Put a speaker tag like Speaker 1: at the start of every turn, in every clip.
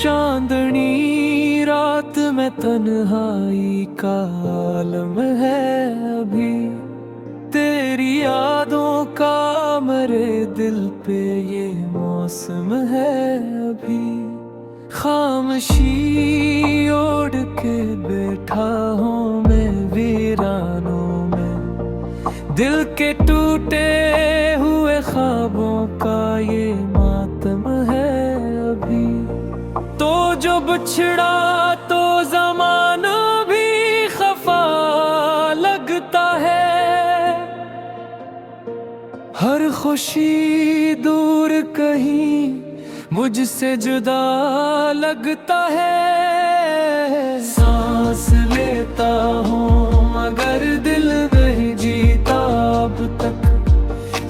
Speaker 1: चांदनी रात में तन्हाई का आलम है अभी, तेरी यादों का मेरे दिल पे ये मौसम है अभी। खामोशी ओढ़ के बैठा हूँ मैं वीरानों में, दिल के टूटे हुए ख्वाबों का ये मातम है अभी। तो जो बिछड़ा तो ज़माना भी खफा लगता है, हर खुशी दूर कहीं मुझसे जुदा लगता है। सांस लेता हूँ मगर दिल नहीं जीता अब तक,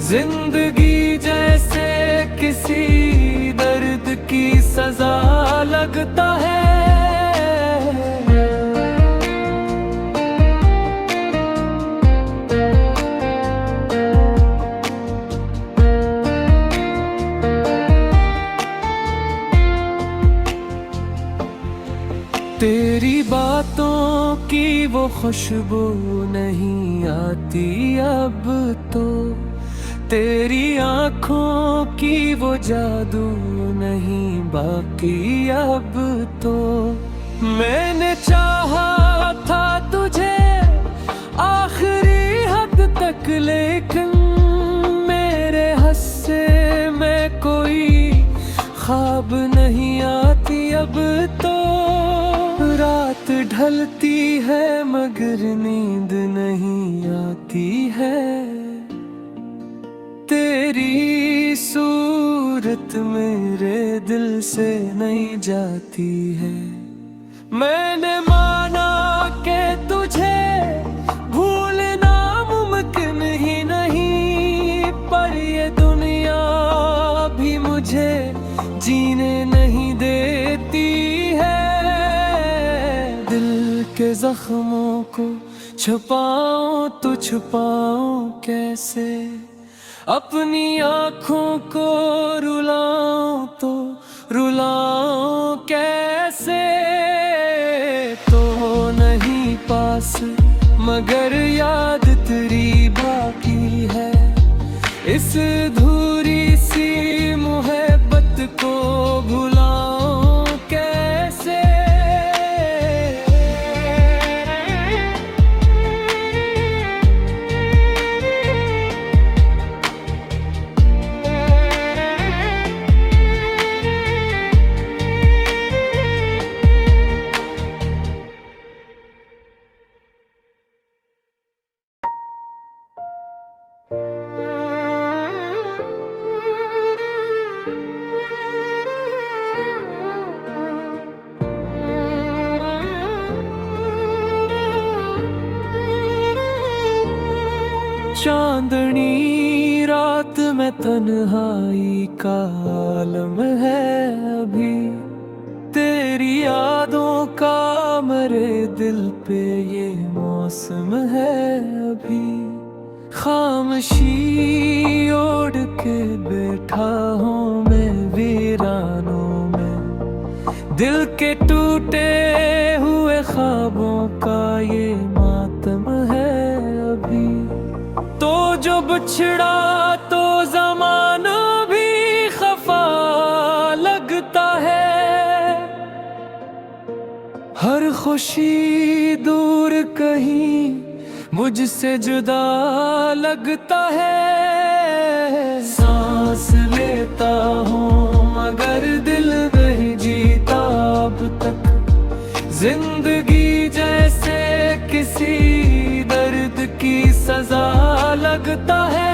Speaker 1: जिंदगी जैसे किसी दर्द की सजा लगता है। तेरी बातों की वो खुशबू नहीं आती अब तो, तेरी आँखों की वो जादू नहीं बाकी अब तो। मैंने चाहा था तुझे आखिरी हद तक, लेकिन मेरे हस्से में कोई ख्वाब नहीं आती अब तो। रात ढलती है मगर नींद नहीं आती है, तेरी सूरत मेरे दिल से नहीं जाती है। मैंने माना कि तुझे भूलना मुमकिन ही नहीं, पर ये दुनिया भी मुझे जीने नहीं देती है। दिल के जख्मों को छुपाऊं तो छुपाऊं कैसे, अपनी आँखों को रुलाऊं तो रुलाऊं कैसे। तो नहीं पास मगर याद तेरी बाकी है, इस अधूरी सी मोहब्बत को भुलाऊं कैसे। चांदनी रात में तन्हाई का आलम है अभी, तेरी यादों का मेरे दिल पे ये मौसम है अभी। खामोशी ओढ़ के बैठा हूँ मैं वीरानों में, दिल के टूटे हुए ख्वाबों का ये मातम है अभी। तो जो बिछड़ा तो ज़माना भी खफा लगता है, हर खुशी दूर कहीं मुझसे जुदा लगता है। सांस लेता हूँ मगर दिल नहीं जीता अब तक, जिंदगी जैसे किसी दर्द की सजा लगता है।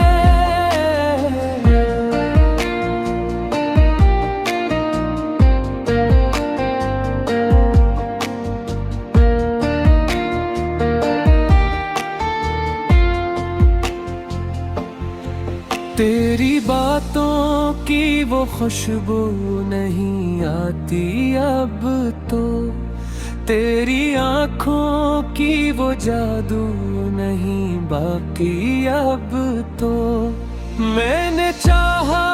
Speaker 1: तेरी बातों की वो खुशबू नहीं आती आती अब तो। तेरी आंखों की वो जादू नहीं बाकी अब तो। मैंने चाहा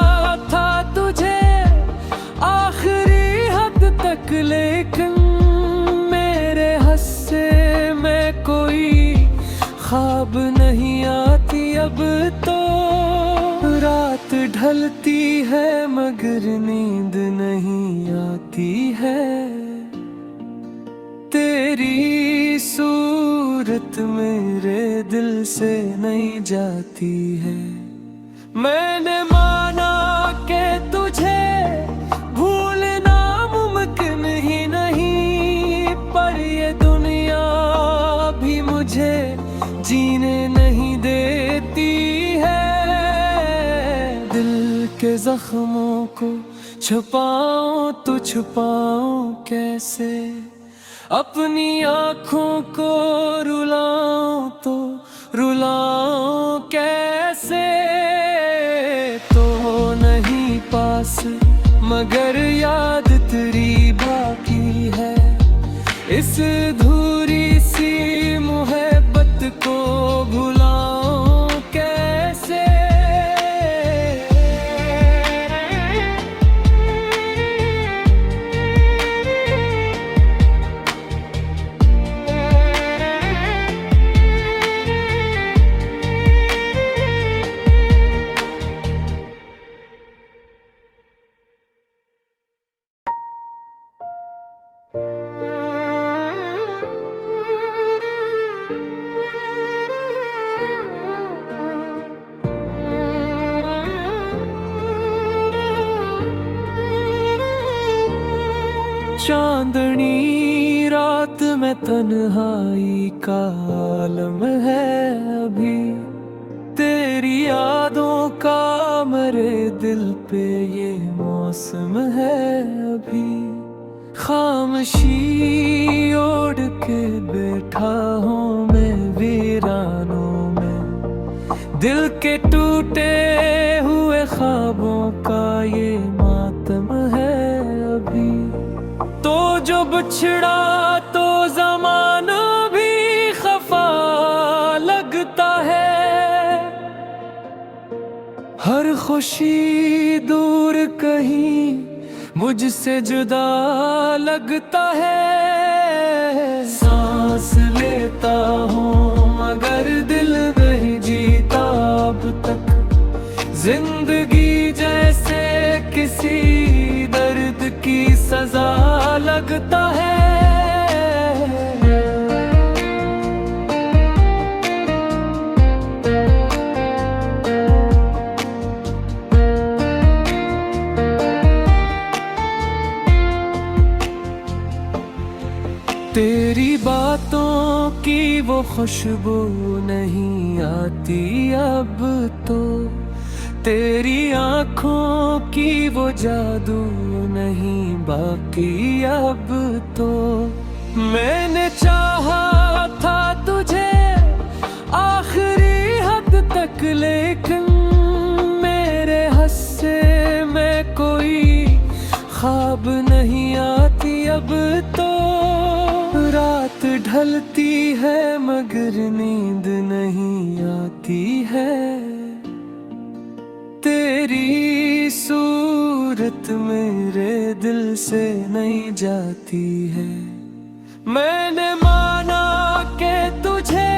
Speaker 1: था तुझे आखिरी हद तक, लेकिन मेरे हस्से में कोई ख्वाब नहीं आती अब तो। रात ढलती है मगर नींद नहीं आती है। तेरी सूरत मेरे दिल से नहीं जाती है। मैंने माना कि तुझे भूलना मुमकिन ही नहीं, पर ये दुनिया भी मुझे जीने नहीं देती है। दिल के जख्मों को छुपाऊं तो छुपाऊं कैसे, अपनी आँखों को रुलाऊं तो रुलाऊं कैसे। तो नहीं पास मगर याद तेरी बाकी है। इस अधूरी सी मोहब्बत को भुलाऊं कैसे। चांदनी रात में तन्हाई का आलम है अभी। तेरी यादों का मेरे दिल पे ये मौसम है अभी। खामोशी ओढ़ के बैठा हूँ मैं वीरानों में। दिल के टूटे हुए ख्वाबों का ये मातम है अभी। तो जो बिछड़ा तो ज़माना भी खफा लगता है। हर खुशी दूर कहीं मुझसे जुदा लगता है। सांस लेता हूँ मगर दिल नहीं जीता अब तक। जिंदगी जैसे किसी दर्द की सजा लगता है। तेरी बातों की वो खुशबू नहीं आती अब तो। तेरी आँखों की वो जादू नहीं बाकी अब तो। मैंने चाहा था तुझे आखिरी हद तक, लेकिन मेरे हस्से में कोई ख्वाब नहीं आती अब तो। रात ढलती है मगर नींद नहीं आती है। तेरी सूरत मेरे दिल से नहीं जाती है। मैंने माना कि तुझे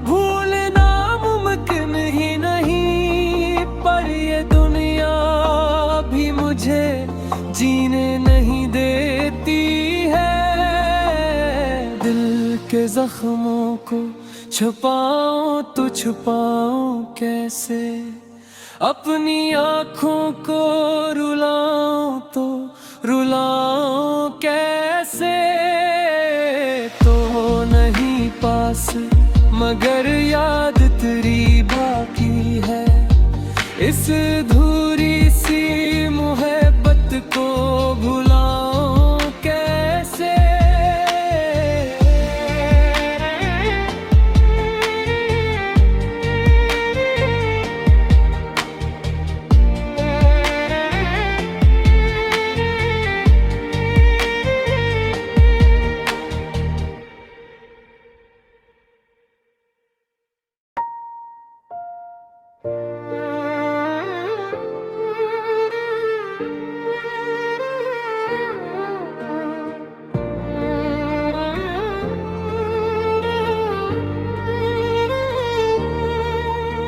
Speaker 1: भूलना मुमकिन ही नहीं, पर ये दुनिया भी मुझे जीने नहीं देती है। दिल के जख्मों को छुपाऊं तो छुपाऊं कैसे, अपनी आँखों को रुलाऊं तो रुलाऊं कैसे। तो नहीं पास मगर याद तेरी बाकी है। इस अधूरी सी मोहब्बत को भुलाऊं कैसे।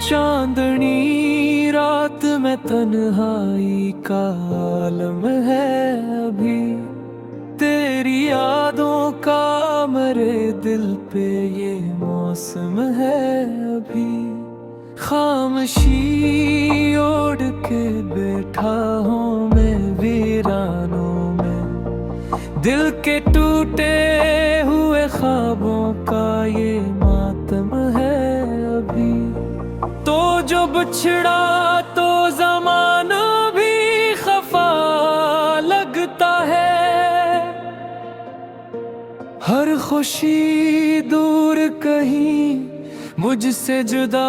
Speaker 1: चांदनी रात में तन्हाई का आलम है अभी, तेरी यादों का मेरे दिल पे ये मौसम है अभी। खामोशी ओढ़ के बैठा हूँ मैं वीरानों में, दिल के टूटे हुए ख्वाबों का ये मातम है अभी। तो जो बिछड़ा तो ज़माना भी खफा लगता है, हर खुशी दूर कहीं मुझसे जुदा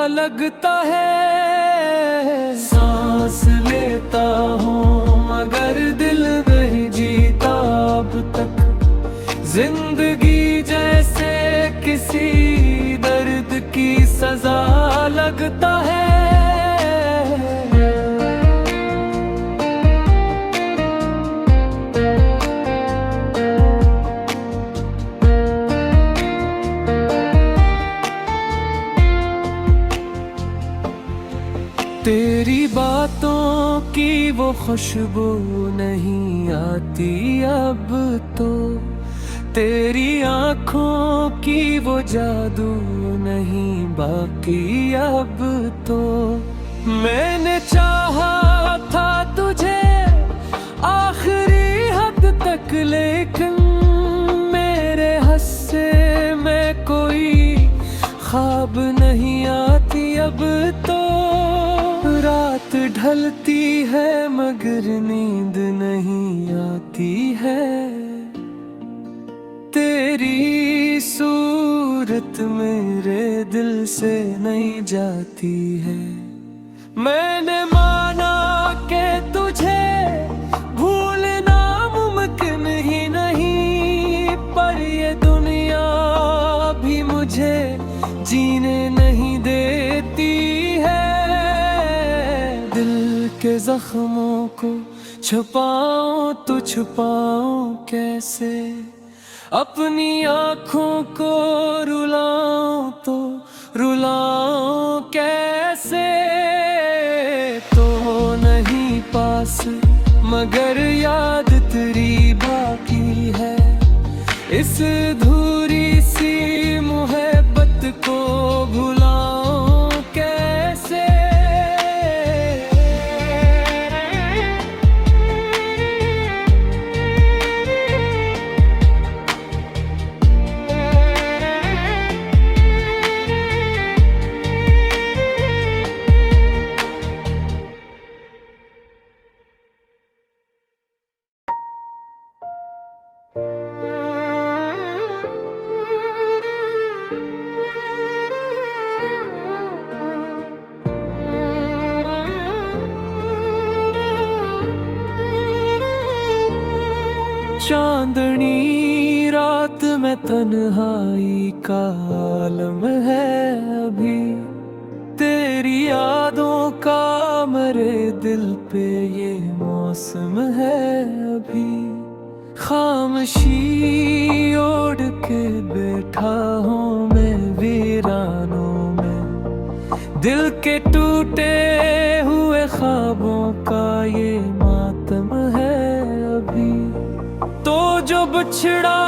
Speaker 1: लगता है। सांस लेता हूँ मगर दिल नहीं जीता अब तक, जिंदगी जैसे किसी दर्द की सजा लगता है। तेरी बातों की वो खुशबू नहीं आती अब तो, तेरी आँखों की वो जादू नहीं बाकी अब तो। मैंने चाहा था तुझे आखिरी हद तक, लेकिन मेरे हस्से में कोई ख्वाब नहीं आती अब तो। रात ढलती है मगर नींद नहीं आती है, तेरी सूरत मेरे दिल से नहीं जाती है। मैंने माना कि तुझे भूलना मुमकिन ही नहीं, पर ये दुनिया भी मुझे जीने नहीं देती है। दिल के जख्मों को छुपाऊं तो छुपाऊं कैसे, अपनी आँखों को रुलाऊं तो रुलाऊं कैसे। तो नहीं पास मगर याद तेरी बाकी है, इस अधूरी सी मोहब्बत को भुलाऊं कैसे। चांदनी रात में तन्हाई का आलम है अभी, तेरी यादों का मेरे दिल पे ये मौसम है अभी। खामोशी ओढ़ के बैठा हूँ मैं वीरानों में, दिल के टूटे हुए ख्वाबों का ये मातम है अभी। तो जो बिछड़ा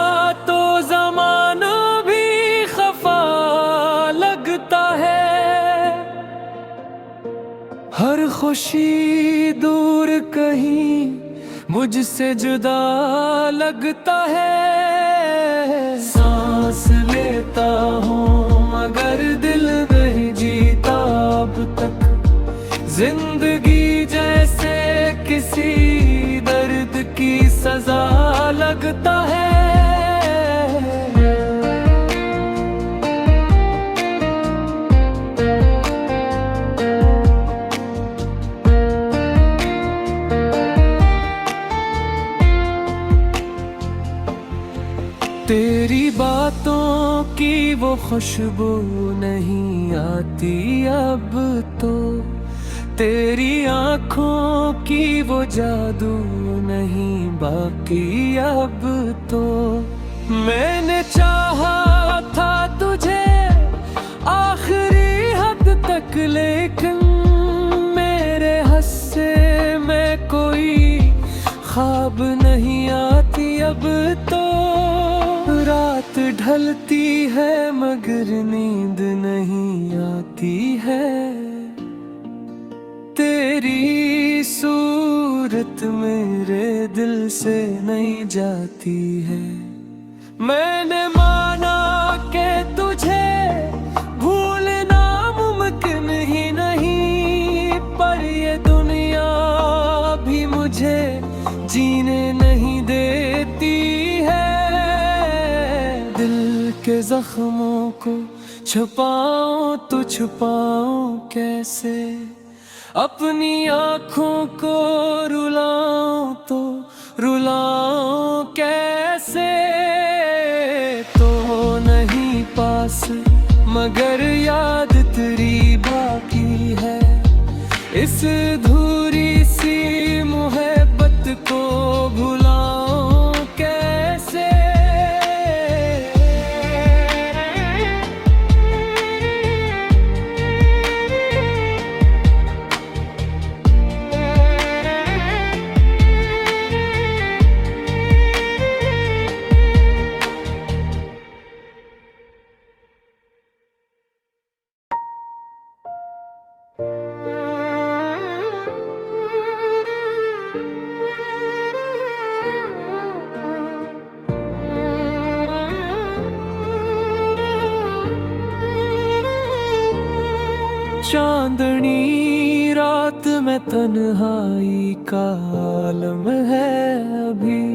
Speaker 1: तो ज़माना भी खफा लगता है, हर खुशी दूर कहीं मुझसे जुदा लगता है। सांस लेता हूँ मगर दिल नहीं जीता अब तक, जिंदगी जैसे किसी दर्द की सजा लगता है। तेरी बातों की वो खुशबू नहीं आती अब तो, तेरी आँखों की वो जादू नहीं बाकी अब तो। मैंने चाहा था तुझे आखिरी हद तक, ख्वाब नहीं आती अब तो, रात ढलती है मगर नींद नहीं आती है। तेरी सूरत मेरे दिल से नहीं जाती है। मैंने माना कि तुझे भूलना मुमकिन ही नहीं, पर ये दुनिया भी मुझे जीने नहीं देती है। दिल के जख्मों को छुपाऊं तो छुपाऊं कैसे, अपनी आँखों को रुलाऊं तो रुलाऊं कैसे। तो नहीं पास मगर याद तेरी बाकी है, इस अधूरी सी मोहब्बत को भुलाऊं कैसे। चांदनी रात में तन्हाई का आलम है अभी,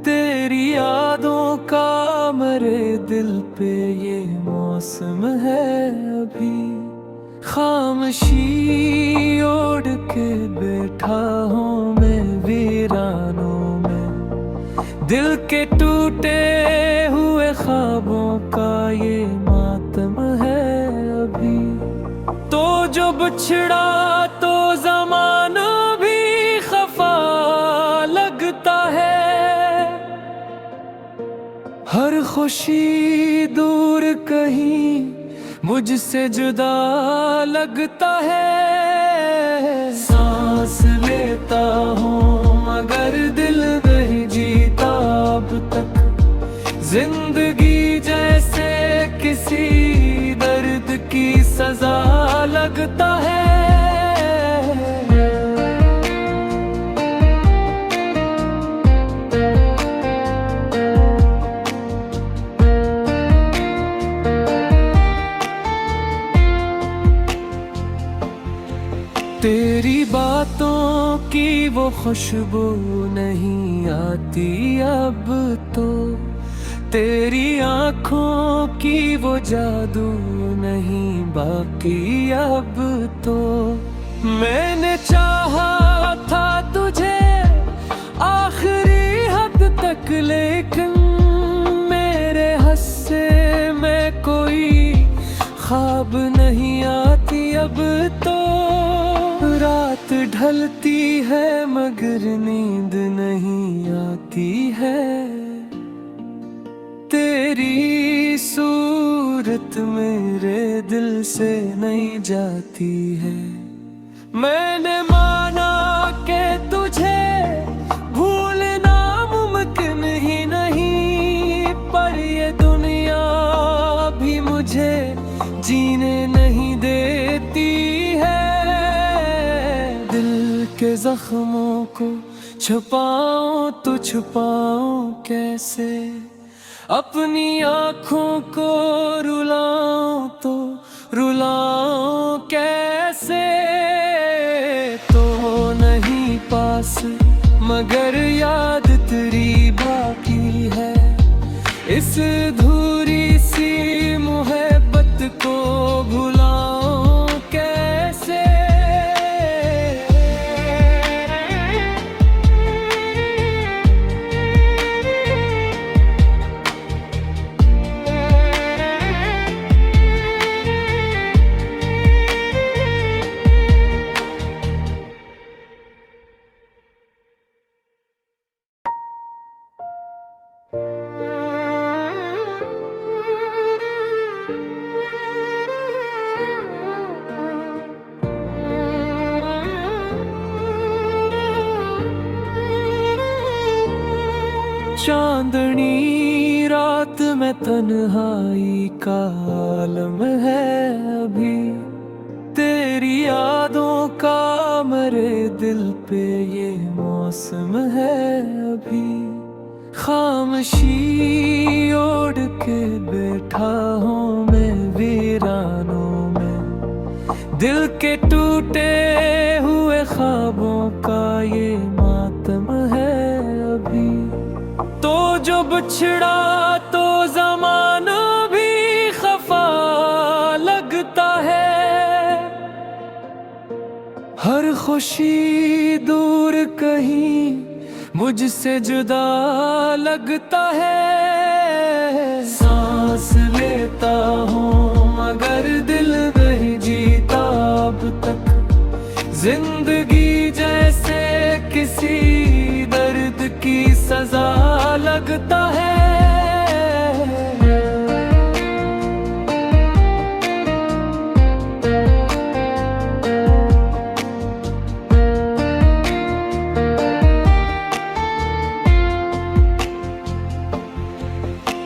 Speaker 1: तेरी यादों का मेरे दिल पे ये मौसम है अभी। खामोशी ओढ़ के बैठा हूँ मैं वीरानों में, दिल के टूटे हुए ख्वाबों का ये मातम है अभी। तो जो बिछड़ा तो ज़माना भी खफा लगता है, हर खुशी दूर कहीं मुझसे जुदा लगता है। सांस लेता हूँ मगर दिल नहीं जीता अब तक, जिंदगी जैसे किसी दर्द की सजा लगता है। तेरी बातों की वो खुशबू नहीं आती अब तो, तेरी आँखों की वो जादू नहीं बाकी अब तो। मैंने चाहा था तुझे आखिरी हद तक, लेकिन मेरे हिस्से में कोई ख्वाब नहीं आती अब तो। रात ढलती है मगर नींद नहीं आती है। तेरी सूरत मेरे दिल से नहीं जाती है। मैंने माना कि तुझे भूलना मुमकिन ही नहीं, पर ये दुनिया भी मुझे जीने नहीं देती है। दिल के जख्मों को छुपाऊं तो छुपाऊं कैसे, अपनी आँखों को रुलाऊं तो रुलाऊं कैसे। तो नहीं पास मगर याद तेरी बाकी है, इस अधूरी सी मोहब्बत को भुलाऊं कैसे। चांदनी रात में तन्हाई का आलम है अभी, तेरी यादों का मेरे दिल पे ये मौसम है अभी। खामोशी ओढ़ के बैठा हूँ मैं वीरानों में, दिल के टूटे हुए ख्वाबों का ये मातम है अभी। तो जो बिछड़ा तो ज़माना भी खफा लगता है, हर खुशी दूर कहीं मुझसे जुदा लगता है। सांस लेता हूँ मगर दिल नहीं जीता अब तक, जिंदगी जैसे किसी दर्द की सजा लगता है।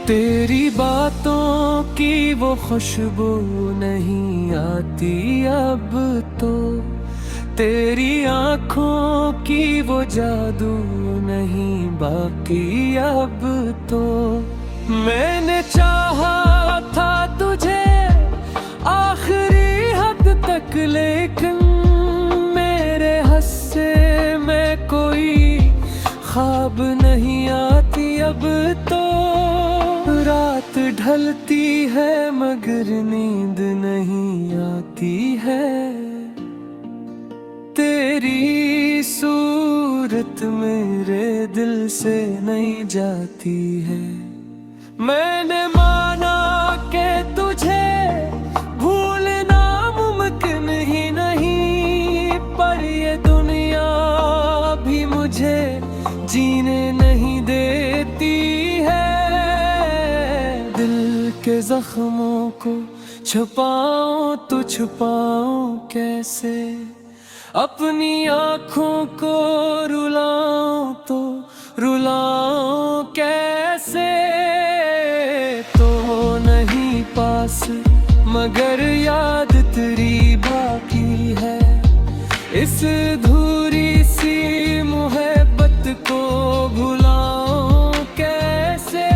Speaker 1: तेरी बातों की वो खुशबू नहीं आती अब तो, तेरी आँखों की वो जादू नहीं बाकी अब तो। मैंने चाहा था तुझे आखिरी हद तक, लेकिन मेरे हिस्से में कोई ख्वाब नहीं आती अब तो। रात ढलती है मगर नींद नहीं आती है, तेरी सूरत मेरे दिल से नहीं जाती है। मैंने माना कि तुझे भूलना मुमकिन ही नहीं, पर ये दुनिया भी मुझे जीने नहीं देती है। दिल के जख्मों को छुपाऊं तो छुपाऊं कैसे, अपनी आँखों को रुलाऊं तो रुलाऊं कैसे। तो नहीं पास मगर याद तेरी बाकी है, इस अधूरी सी मोहब्बत को भुलाऊं कैसे।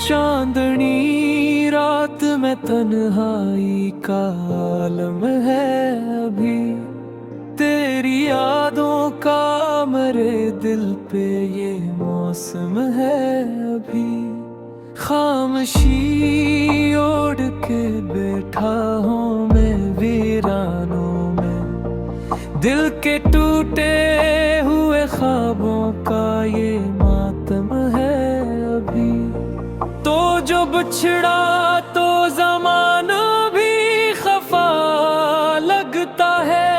Speaker 1: चांदनी रात में तन्हाई का आलम है अभी, तेरी यादों का मेरे दिल पे ये मौसम है अभी। खामोशी ओढ़ के बैठा हूँ मैं वीरानों में, दिल के टूटे हुए ख्वाबों का ये मातम है अभी। तो जो बिछड़ा तो ज़माना भी खफा लगता है,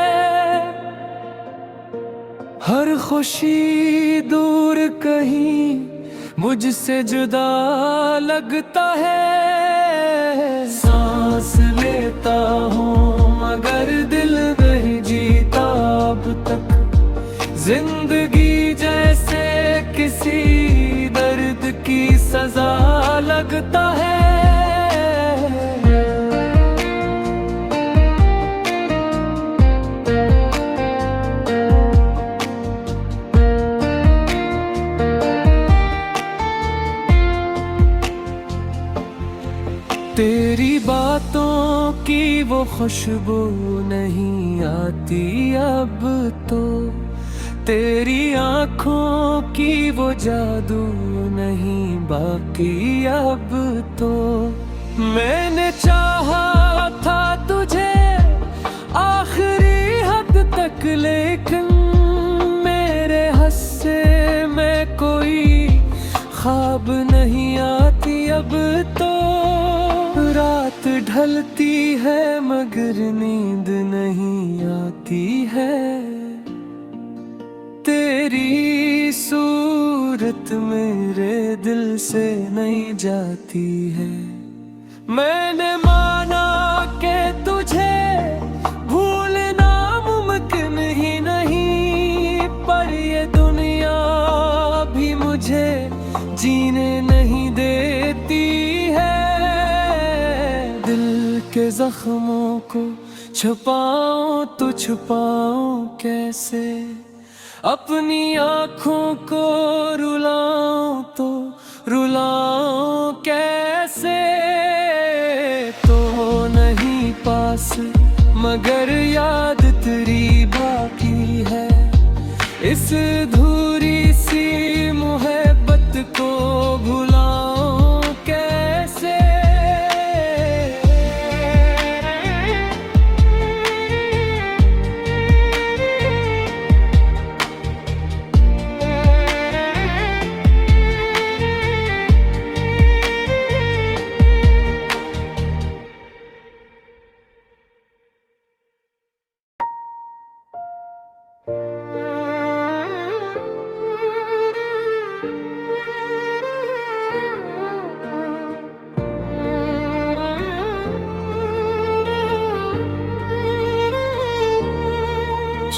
Speaker 1: हर खुशी दूर कहीं मुझसे जुदा लगता है। सांस लेता हूँ मगर दिल नहीं जीता अब तक, जिंदगी जैसे किसी दर्द की सजा लगता है। तेरी बातों की वो खुशबू नहीं आती अब तो, तेरी आँखों की वो जादू नहीं बाकी अब तो। मैंने चाहा था तुझे आखिरी हद तक, लेकिन मेरे हस्से में कोई ख्वाब नहीं आती अब तो। रात ढलती है मगर नींद नहीं आती है। तेरी सूरत मेरे दिल से नहीं जाती है। मैंने माना कि तुझे भूलना मुमकिन ही नहीं, पर ये दुनिया भी मुझे जीने नहीं देती है। दिल के जख्मों को छुपाऊं तो छुपाऊं कैसे, अपनी आँखों को रुलाऊं तो रुलाऊं कैसे। तो नहीं पास मगर याद तेरी बाकी है। इस अधूरी सी मोहब्बत को भुलाऊं कैसे।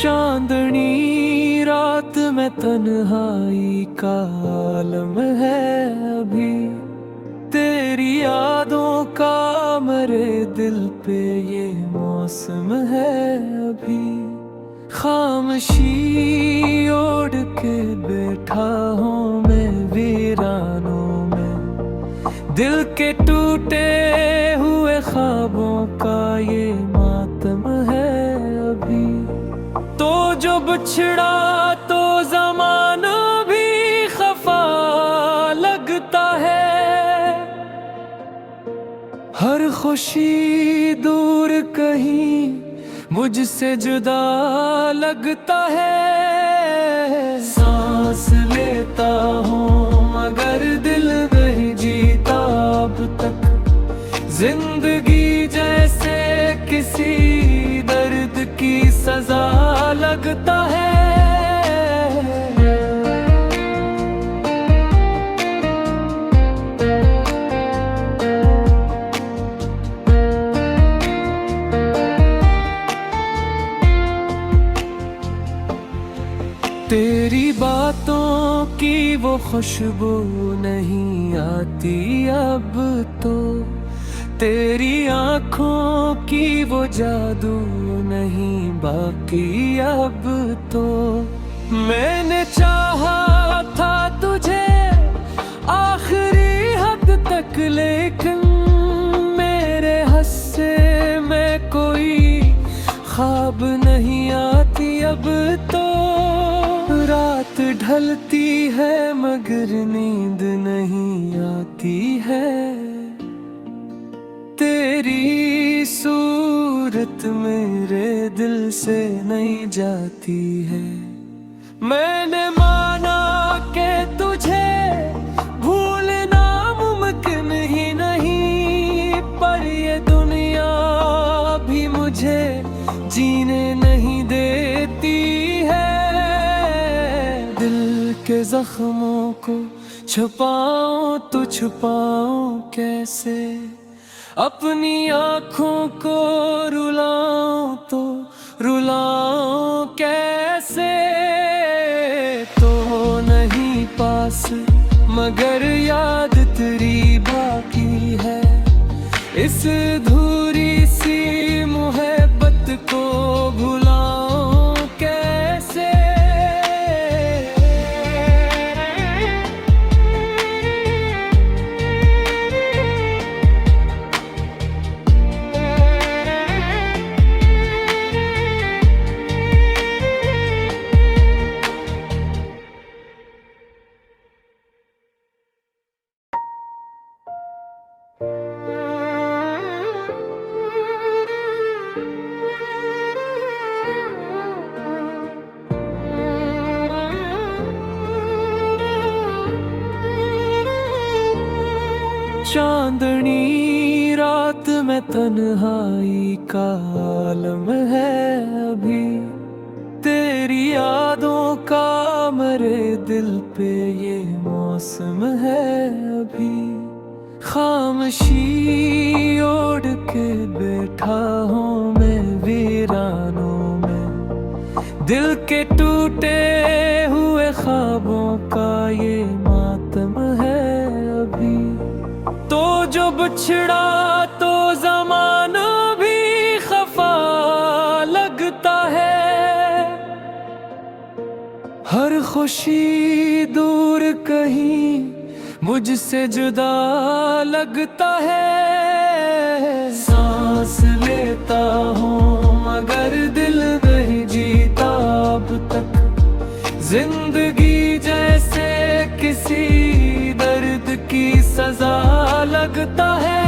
Speaker 1: चांदनी रात में तन्हाई का आलम है अभी। तेरी यादों का मेरे दिल पे ये मौसम है अभी। खामोशी ओढ़ के बैठा हूँ मैं वीरानों में। दिल के टूटे हुए ख्वाबों का ये मातम है अभी। तो जो बिछड़ा तो ज़माना भी खफा लगता है। हर खुशी दूर कहीं मुझसे जुदा लगता है। सांस लेता हूँ मगर दिल नहीं जीता अब तक। जिंदगी जैसे किसी दर्द की सजा लगता है। तेरी बातों की वो खुशबू नहीं आती अब तो। तेरी आँखों की वो जादू नहीं बाकी अब तो। मैंने चाहा था तुझे आखिरी हद तक, लेकिन मेरे हस्से में कोई ख्वाब नहीं आती अब तो। रात ढलती है मगर नींद नहीं आती है। तेरी सूरत मेरे दिल से नहीं जाती है। मैंने माना कि तुझे भूलना मुमकिन ही नहीं, पर ये दुनिया भी मुझे जीने नहीं देती है। दिल के जख्मों को छुपाऊं तो छुपाऊं कैसे, अपनी आँखों को रुलाऊं तो रुलाऊं कैसे। तो नहीं पास मगर याद तेरी बाकी है। इस अधूरी सी मोहब्बत को भुलाऊं कैसे। चांदनी रात में तन्हाई का आलम है अभी, तेरी यादों का मेरे दिल पे ये मौसम है अभी। खामोशी ओढ़ के बैठा हूँ मैं वीरानों में, दिल के टूटे हुए ख्वाबों का ये मातम है अभी। तो जो बिछड़ा तो ज़माना भी खफा लगता है, हर खुशी दूर कहीं मुझसे जुदा लगता है। सांस लेता हूँ मगर दिल नहीं जीता अब तक, जिंदगी जैसे किसी दर्द की सजा लगता है।